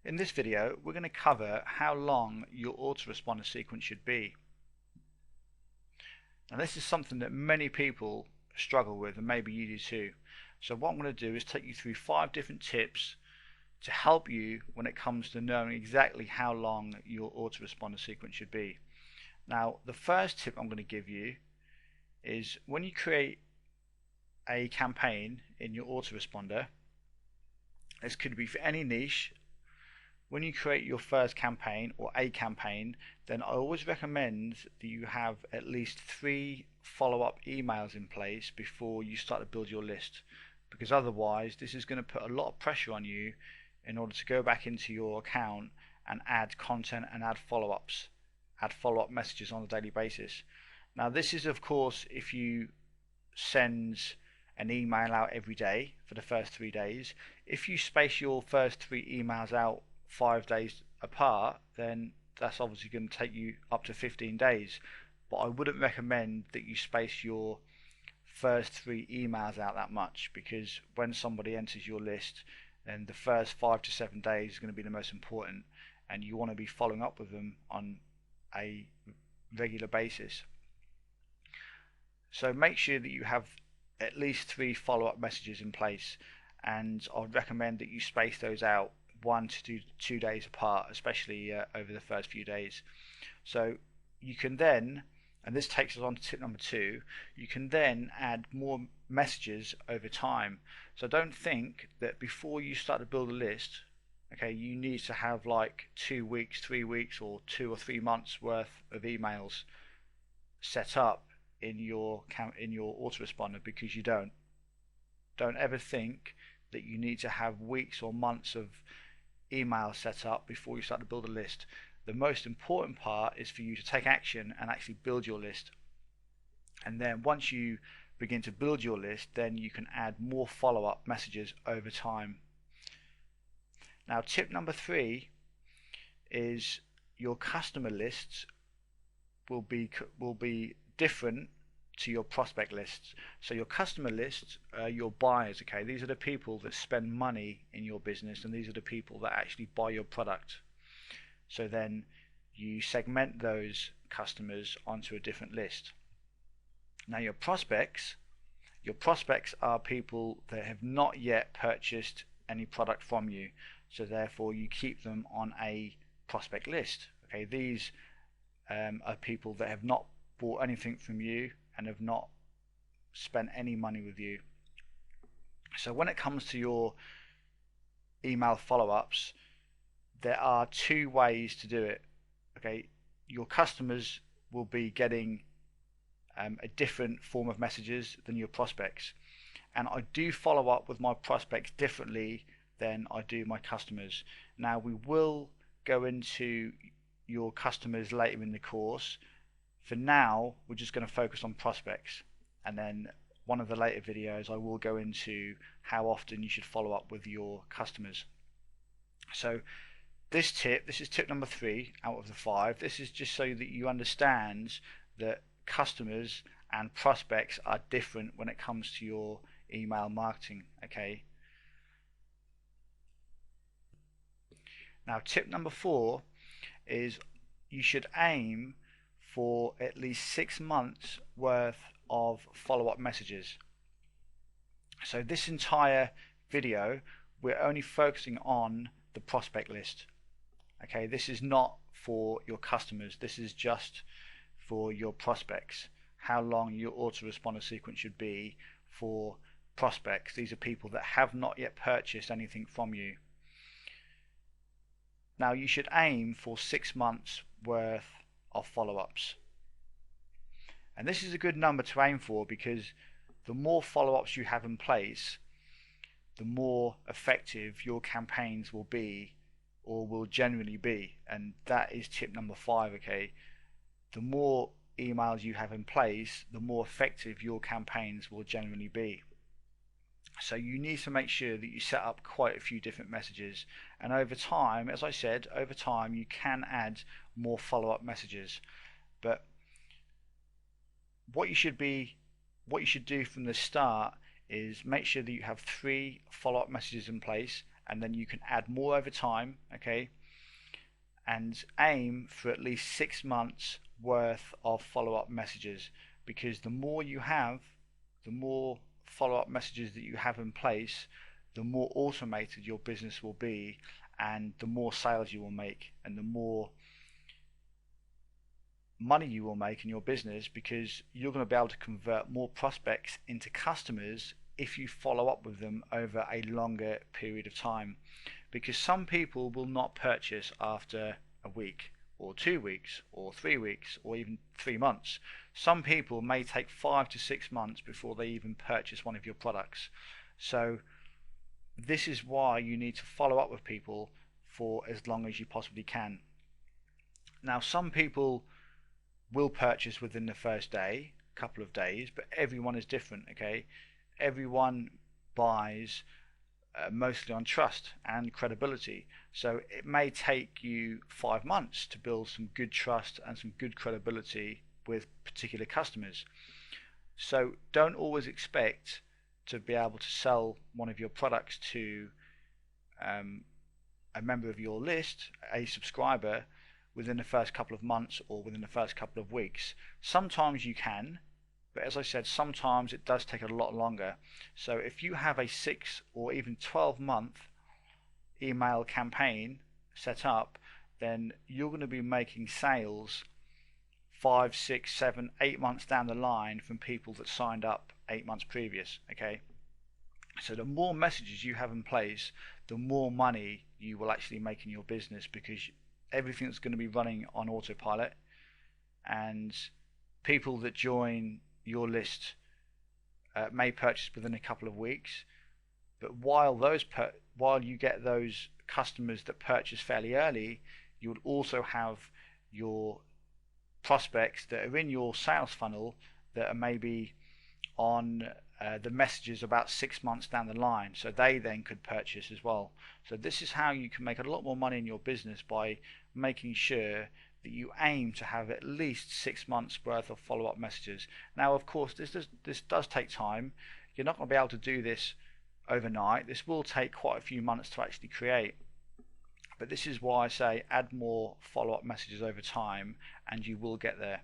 In this video, we're going to cover how long your autoresponder sequence should be. Now this is something that many people struggle with, and maybe you do too. So what I'm going to do is take you through 5 different tips to help you when it comes to knowing exactly how long your autoresponder sequence should be. Now the first tip I'm going to give you is when you create a campaign in your autoresponder, this could be for any niche. When you create your first campaign or a campaign, then I always recommend that you have at least 3 follow-up emails in place before you start to build your list, because otherwise this is going to put a lot of pressure on you in order to go back into your account and add content and add follow-ups, add follow-up messages on a daily basis. Now this is of course if you send an email out every day for the first 3 days. If you space your first 3 emails out 5 days apart, then that's obviously going to take you up to 15 days. But I wouldn't recommend that you space your first 3 emails out that much, because when somebody enters your list, then the first 5 to 7 days is going to be the most important, and you want to be following up with them on a regular basis. So make sure that you have at least 3 follow-up messages in place, and I'd recommend that you space those out 1 to 2 days apart, especially over the first few days. So you can then, and this takes us on to tip number 2, you can then add more messages over time. So don't think that before you start to build a list, okay, you need to have like 2 weeks, 3 weeks, or 2 or 3 months worth of emails set up in your autoresponder, because you don't ever think that you need to have weeks or months of email set up before you start to build a list. The most important part is for you to take action and actually build your list, and then once you begin to build your list, then you can add more follow-up messages over time. Now tip number 3 is your customer lists will be different to your prospect lists. So your customer lists are your buyers, okay? These are the people that spend money in your business, and these are the people that actually buy your product. So then you segment those customers onto a different list. Now your prospects are people that have not yet purchased any product from you, so therefore you keep them on a prospect list. Okay, these are people that have not bought anything from you and have not spent any money with you. So when it comes to your email follow-ups, there are 2 ways to do it. Okay, your customers will be getting a different form of messages than your prospects, and I do follow up with my prospects differently than I do my customers. Now we will go into your customers later in the course. For now, we're just going to focus on prospects, and then one of the later videos I will go into how often you should follow up with your customers. So this is tip number 3 out of the 5. This is just so that you understand that customers and prospects are different when it comes to your email marketing. Okay. Now tip number 4 is you should aim for at least 6 months worth of follow-up messages. So this entire video we're only focusing on the prospect list. Okay, this is not for your customers, this is just for your prospects. How long your autoresponder sequence should be for prospects. These are people that have not yet purchased anything from you. Now you should aim for 6 months worth of follow-ups, and this is a good number to aim for, because the more follow-ups you have in place, the more effective your campaigns will be, or will generally be. And that is tip number 5. Okay, the more emails you have in place, the more effective your campaigns will generally be. So you need to make sure that you set up quite a few different messages, and over time, as I said, over time you can add more follow-up messages. But what you should do from the start is make sure that you have 3 follow-up messages in place, and then you can add more over time, okay, and aim for at least 6 months worth of follow-up messages, because the more you have, the more follow-up messages that you have in place, the more automated your business will be, and the more sales you will make, and the more money you will make in your business, because you're going to be able to convert more prospects into customers if you follow up with them over a longer period of time. Because some people will not purchase after a week or 2 weeks or 3 weeks or even 3 months. Some people may take 5 to 6 months before they even purchase one of your products. So this is why you need to follow up with people for as long as you possibly can. Now, some people will purchase within the first day, couple of days, but everyone is different, okay? Everyone buys mostly on trust and credibility. So it may take you 5 months to build some good trust and some good credibility with particular customers. So don't always expect to be able to sell one of your products to a member of your list, a subscriber, within the first couple of months or within the first couple of weeks. Sometimes you can, but as I said, sometimes it does take a lot longer. So if you have a 6 or even 12-month email campaign set up, then you're going to be making sales 5, 6, 7, 8 months down the line from people that signed up 8 months previous, okay? So the more messages you have in place, the more money you will actually make in your business, because everything's going to be running on autopilot, and people that join your list may purchase within a couple of weeks. But while you get those customers that purchase fairly early, you'll also have your prospects that are in your sales funnel that are maybe on the messages about 6 months down the line, so they then could purchase as well. So this is how you can make a lot more money in your business, by making sure that you aim to have at least 6 months worth of follow-up messages. Now, of course, this does take time. You're not going to be able to do this overnight. This will take quite a few months to actually create, but this is why I say add more follow-up messages over time, and you will get there.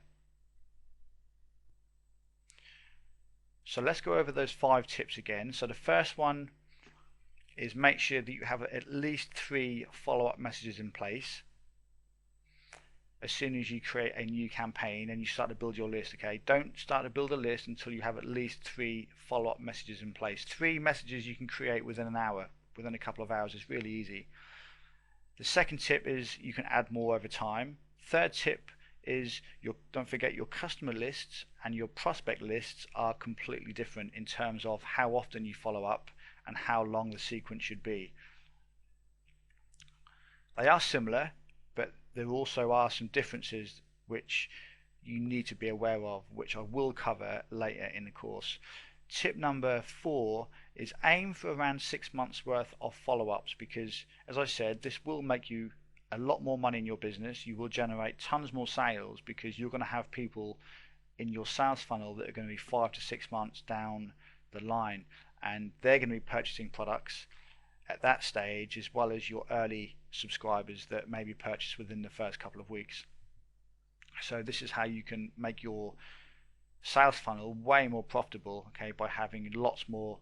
So let's go over those 5 tips again. So the first one is make sure that you have at least 3 follow-up messages in place as soon as you create a new campaign and you start to build your list, okay? Don't start to build a list until you have at least 3 follow-up messages in place. 3 messages you can create within an hour, within a couple of hours. Is really easy. The second tip is you can add more over time. Third tip is don't forget your customer lists and your prospect lists are completely different in terms of how often you follow up and how long the sequence should be. They are similar, but there also are some differences which you need to be aware of, which I will cover later in the course. Tip number 4 is aim for around 6 months worth of follow-ups, because as I said, this will make you a lot more money in your business. You will generate tons more sales, because you're going to have people in your sales funnel that are going to be 5 to 6 months down the line, and they're going to be purchasing products at that stage, as well as your early subscribers that maybe purchase within the first couple of weeks. So this is how you can make your sales funnel way more profitable, okay, by having lots more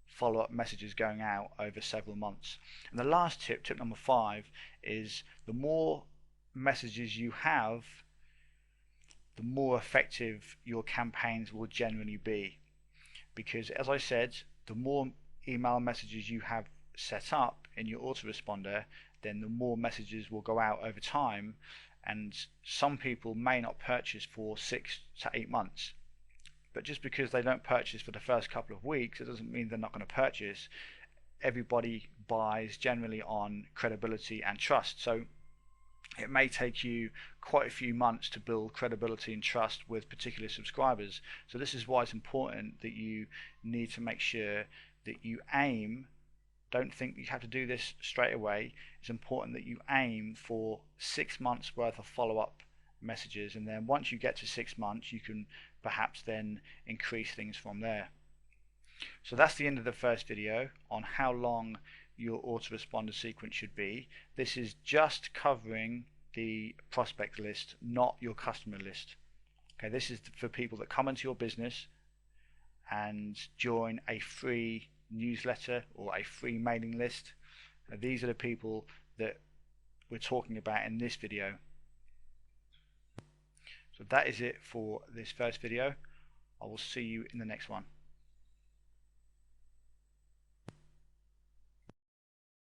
follow-up messages going out over several months. And the last tip, tip number 5, is the more messages you have, the more effective your campaigns will generally be. Because as I said, the more email messages you have set up in your autoresponder, then the more messages will go out over time, and some people may not purchase for 6 to 8 months. But just because they don't purchase for the first couple of weeks, it doesn't mean they're not going to purchase. Everybody buys generally on credibility and trust. So it may take you quite a few months to build credibility and trust with particular subscribers. So this is why it's important that you need to make sure that you aim. Don't think you have to do this straight away. It's important that you aim for 6 months worth of follow-up messages, and then once you get to 6 months, you can perhaps then increase things from there. So that's the end of the first video on how long your autoresponder sequence should be. This is just covering the prospect list, not your customer list. Okay, this is for people that come into your business and join a free newsletter or a free mailing list. These are the people that we're talking about in this video. So that is it for this first video. I will see you in the next one.